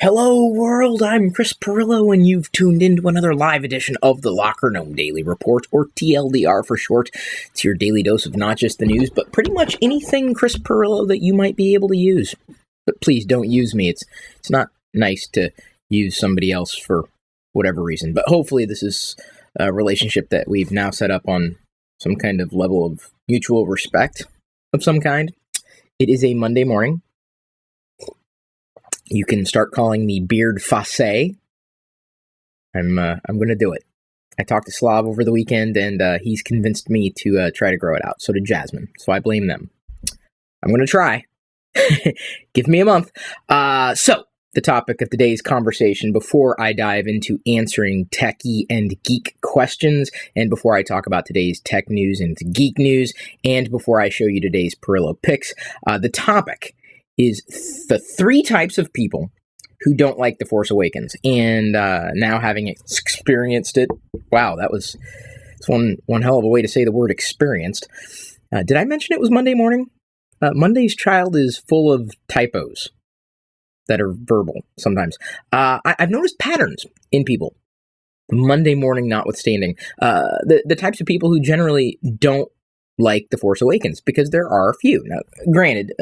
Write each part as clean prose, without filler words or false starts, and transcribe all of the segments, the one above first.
Hello world, I'm Chris Pirillo, and you've tuned into another live edition of the LockerGnome Daily Report, or TLDR for short. It's your daily dose of not just the news, but pretty much anything Chris Pirillo that you might be able to use. But please don't use me. It's not nice to use somebody else for whatever reason. But hopefully this is a relationship that we've now set up on some kind of level of mutual respect of some kind. It is a Monday morning. You can start calling me Beard Fasse. I'm going to do it. I talked to Slav over the weekend, and he's convinced me to try to grow it out. So did Jasmine. So I blame them. I'm going to try. Give me a month. So the topic of today's conversation, before I dive into answering techie and geek questions, and before I talk about today's tech news and geek news, and before I show you today's Pirillo picks, the topic is the three types of people who don't like The Force Awakens. And now having experienced it, wow, it's one hell of a way to say the word experienced. Did I mention it was Monday morning? Monday's child is full of typos that are verbal sometimes. I've noticed patterns in people, Monday morning notwithstanding. The types of people who generally don't like The Force Awakens, because there are a few. Now, granted,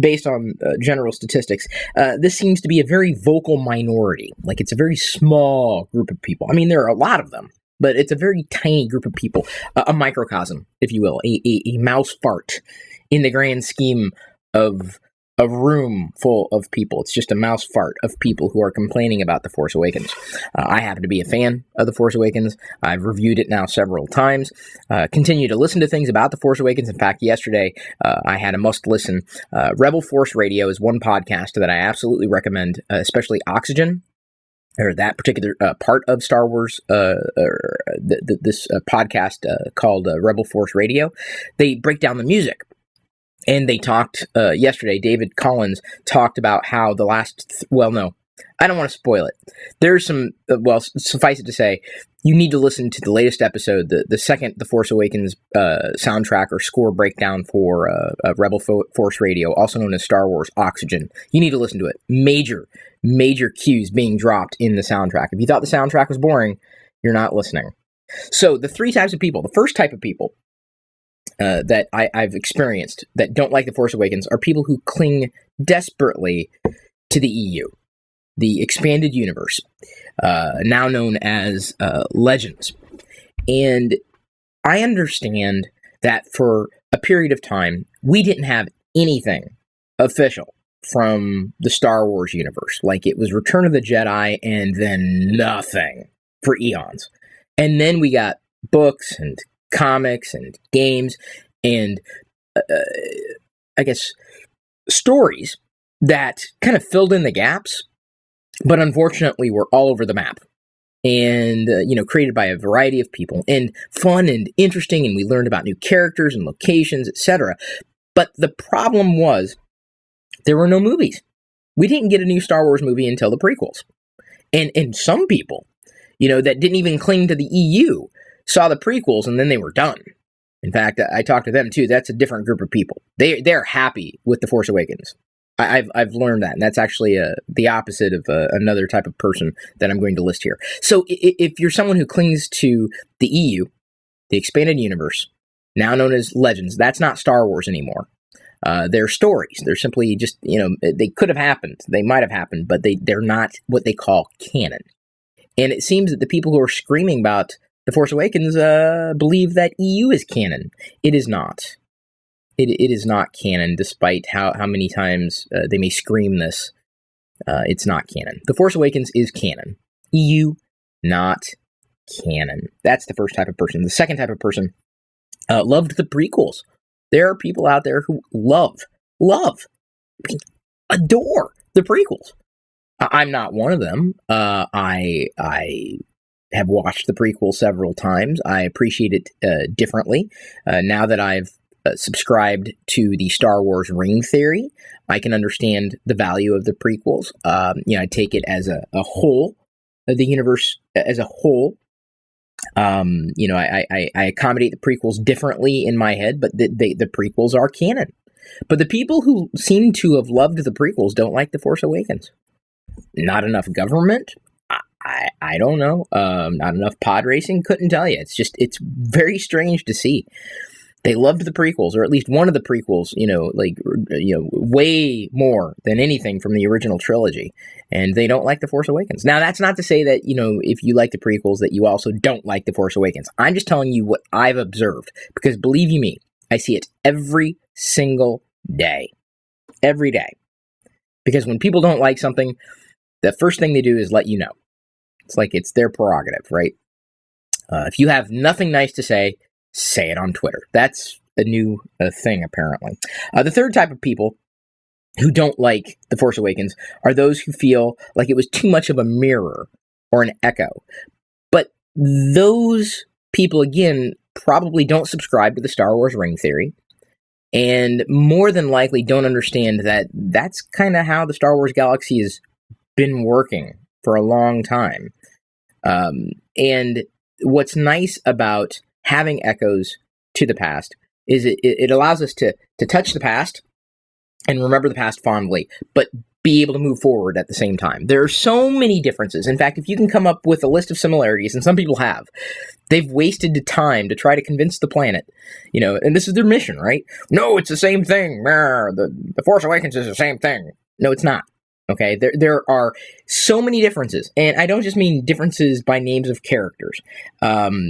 based on general statistics, this seems to be a very vocal minority. Like, it's a very small group of people. I mean, there are a lot of them, but it's a very tiny group of people, a microcosm, if you will, a mouse fart in the grand scheme of a room full of people. It's just a mouse fart of people who are complaining about The Force Awakens. I happen to be a fan of The Force Awakens. I've reviewed it now several times. Continue to listen to things about The Force Awakens. In fact, yesterday I had a must-listen. Rebel Force Radio is one podcast that I absolutely recommend, especially Oxygen, or that particular part of Star Wars, this podcast called Rebel Force Radio. They break down the music. And they talked yesterday, David Collins talked about how the last, I don't want to spoil it. There's some, suffice it to say, you need to listen to the latest episode, the second The Force Awakens soundtrack or score breakdown for Rebel Force Radio, also known as Star Wars Oxygen. You need to listen to it. Major cues being dropped in the soundtrack. If you thought the soundtrack was boring, you're not listening. So the three types of people, the first type of people that I've experienced that don't like The Force Awakens are people who cling desperately to the EU, the expanded universe, now known as Legends. And I understand that for a period of time, we didn't have anything official from the Star Wars universe. Like, it was Return of the Jedi and then nothing for eons. And then we got books and comics and games and I guess stories that kind of filled in the gaps, but unfortunately were all over the map and created by a variety of people and fun and interesting, and we learned about new characters and locations, etc. But the problem was there were no movies. We didn't get a new Star Wars movie until the prequels. And some people, that didn't even cling to the EU saw the prequels and then they were done. In fact, I talked to them too. That's a different group of people. They're happy with The Force Awakens. I've learned that, and that's actually the opposite of another type of person that I'm going to list here. So if you're someone who clings to the EU, the expanded universe, now known as Legends, that's not Star Wars anymore. They're stories. They're simply just, they could have happened. They might have happened, but they're not what they call canon. And it seems that the people who are screaming about The Force Awakens believe that EU is canon. It is not. It is not canon, despite how many times they may scream this. It's not canon. The Force Awakens is canon. EU, not canon. That's the first type of person. The second type of person loved the prequels. There are people out there who love, adore the prequels. I'm not one of them. I have watched the prequel several times. I appreciate it differently. Now that I've subscribed to the Star Wars ring theory, I can understand the value of the prequels. I take it as a whole, the universe as a whole. I accommodate the prequels differently in my head, but the prequels are canon. But the people who seem to have loved the prequels don't like The Force Awakens. Not enough government? I don't know. Not enough pod racing? Couldn't tell you. It's very strange to see. They loved the prequels, or at least one of the prequels, way more than anything from the original trilogy. And they don't like The Force Awakens. Now, that's not to say that, if you like the prequels, that you also don't like The Force Awakens. I'm just telling you what I've observed. Because believe you me, I see it every single day. Every day. Because when people don't like something, the first thing they do is let you know. It's like it's their prerogative, right? If you have nothing nice to say it on Twitter. That's a new thing, apparently. The third type of people who don't like The Force Awakens are those who feel like it was too much of a mirror or an echo. But those people, again, probably don't subscribe to the Star Wars ring theory, and more than likely don't understand that that's kind of how the Star Wars galaxy has been working for a long time. And what's nice about having echoes to the past is it allows us to touch the past and remember the past fondly, but be able to move forward at the same time. There are so many differences. In fact, if you can come up with a list of similarities, and some people have, they've wasted the time to try to convince the planet, and this is their mission, right? No, it's the same thing. The Force Awakens is the same thing. No, it's not. Okay, there are so many differences, and I don't just mean differences by names of characters,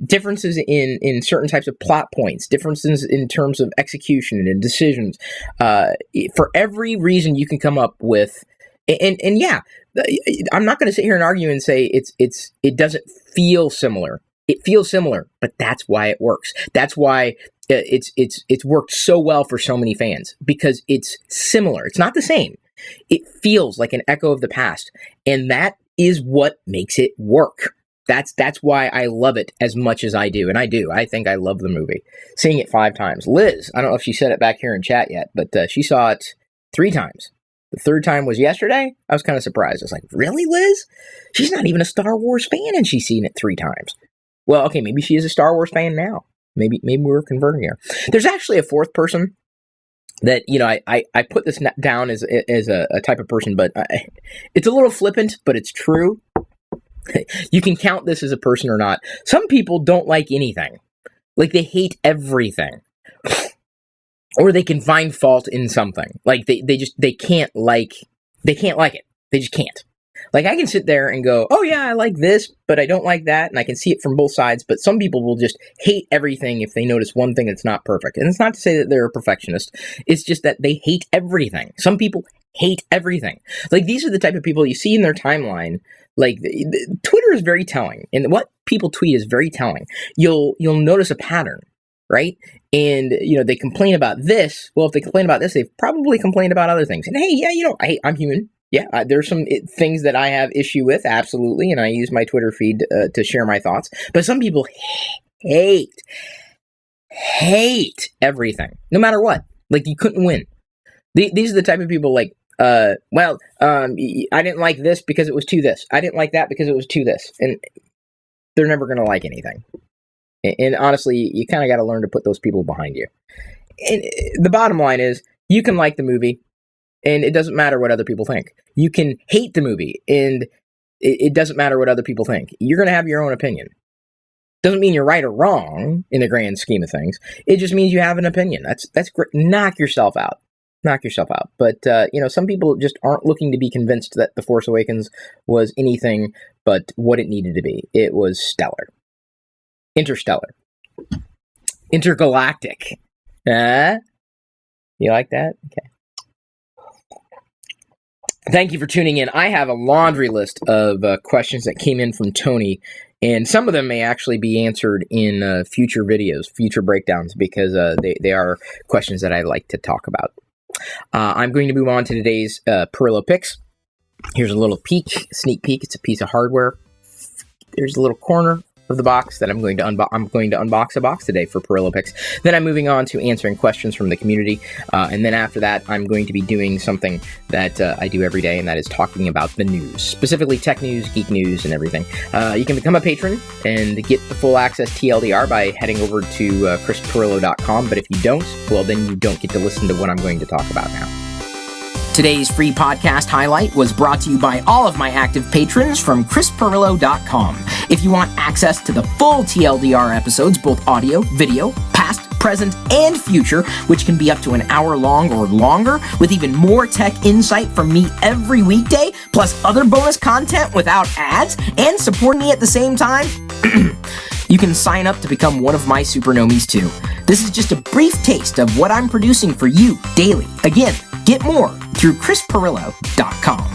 differences in certain types of plot points, differences in terms of execution and decisions. For every reason you can come up with, and yeah, I'm not going to sit here and argue and say it doesn't feel similar. It feels similar, but that's why it works. That's why it's worked so well for so many fans, because it's similar. It's not the same. It feels like an echo of the past, and that is what makes it work. That's why I love it as much as I do, and I do. I think I love the movie. Seeing it 5 times. Liz, I don't know if she said it back here in chat yet, but she saw it 3 times. The 3rd time was yesterday. I was kind of surprised. I was like, really, Liz? She's not even a Star Wars fan, and she's seen it 3 times. Well, okay, maybe she is a Star Wars fan now. Maybe we're converting her. There's actually a 4th person that, I put this down as a type of person, but it's a little flippant, but it's true. You can count this as a person or not. Some people don't like anything. Like, they hate everything. Or they can find fault in something. Like, they can't like it. They just can't. Like, I can sit there and go, oh yeah, I like this, but I don't like that, and I can see it from both sides, but some people will just hate everything if they notice one thing that's not perfect. And it's not to say that they're a perfectionist, it's just that they hate everything. Some people hate everything. Like, these are the type of people you see in their timeline. Like, Twitter is very telling, and what people tweet is very telling. You'll notice a pattern, right? And, they complain about this. Well, if they complain about this, they've probably complained about other things. And hey, yeah, I'm human. Yeah, there's some things that I have issue with, absolutely, and I use my Twitter feed to share my thoughts. But some people hate everything, no matter what. Like, you couldn't win. These are the type of people like, I didn't like this because it was to this. I didn't like that because it was to this. And they're never going to like anything. And honestly, you kind of got to learn to put those people behind you. And the bottom line is, you can like the movie, and it doesn't matter what other people think. You can hate the movie, and it doesn't matter what other people think. You're going to have your own opinion. Doesn't mean you're right or wrong in the grand scheme of things. It just means you have an opinion. That's great. Knock yourself out. But, some people just aren't looking to be convinced that The Force Awakens was anything but what it needed to be. It was stellar. Interstellar. Intergalactic. You like that? Okay. Thank you for tuning in. I have a laundry list of questions that came in from Tony, and some of them may actually be answered in future videos, future breakdowns, because they are questions that I like to talk about. I'm going to move on to today's Pirillo picks. Here's a little sneak peek. It's a piece of hardware. There's a little corner of the box that I'm going to unbox a box today for Pirillo picks. Then I'm moving on to answering questions from the community, and then after that, I'm going to be doing something that I do every day, and that is talking about the news, specifically tech news, geek news, and everything. You can become a patron and get the full access TLDR by heading over to chrispirillo.com, but if you don't, well, then you don't get to listen to what I'm going to talk about now. Today's free podcast highlight was brought to you by all of my active patrons from ChrisPirillo.com. If you want access to the full TLDR episodes, both audio, video, past, present, and future, which can be up to an hour long or longer, with even more tech insight from me every weekday, plus other bonus content without ads, and support me at the same time, you can sign up to become one of my supernomies too. This is just a brief taste of what I'm producing for you daily. Again, get more through ChrisPirillo.com.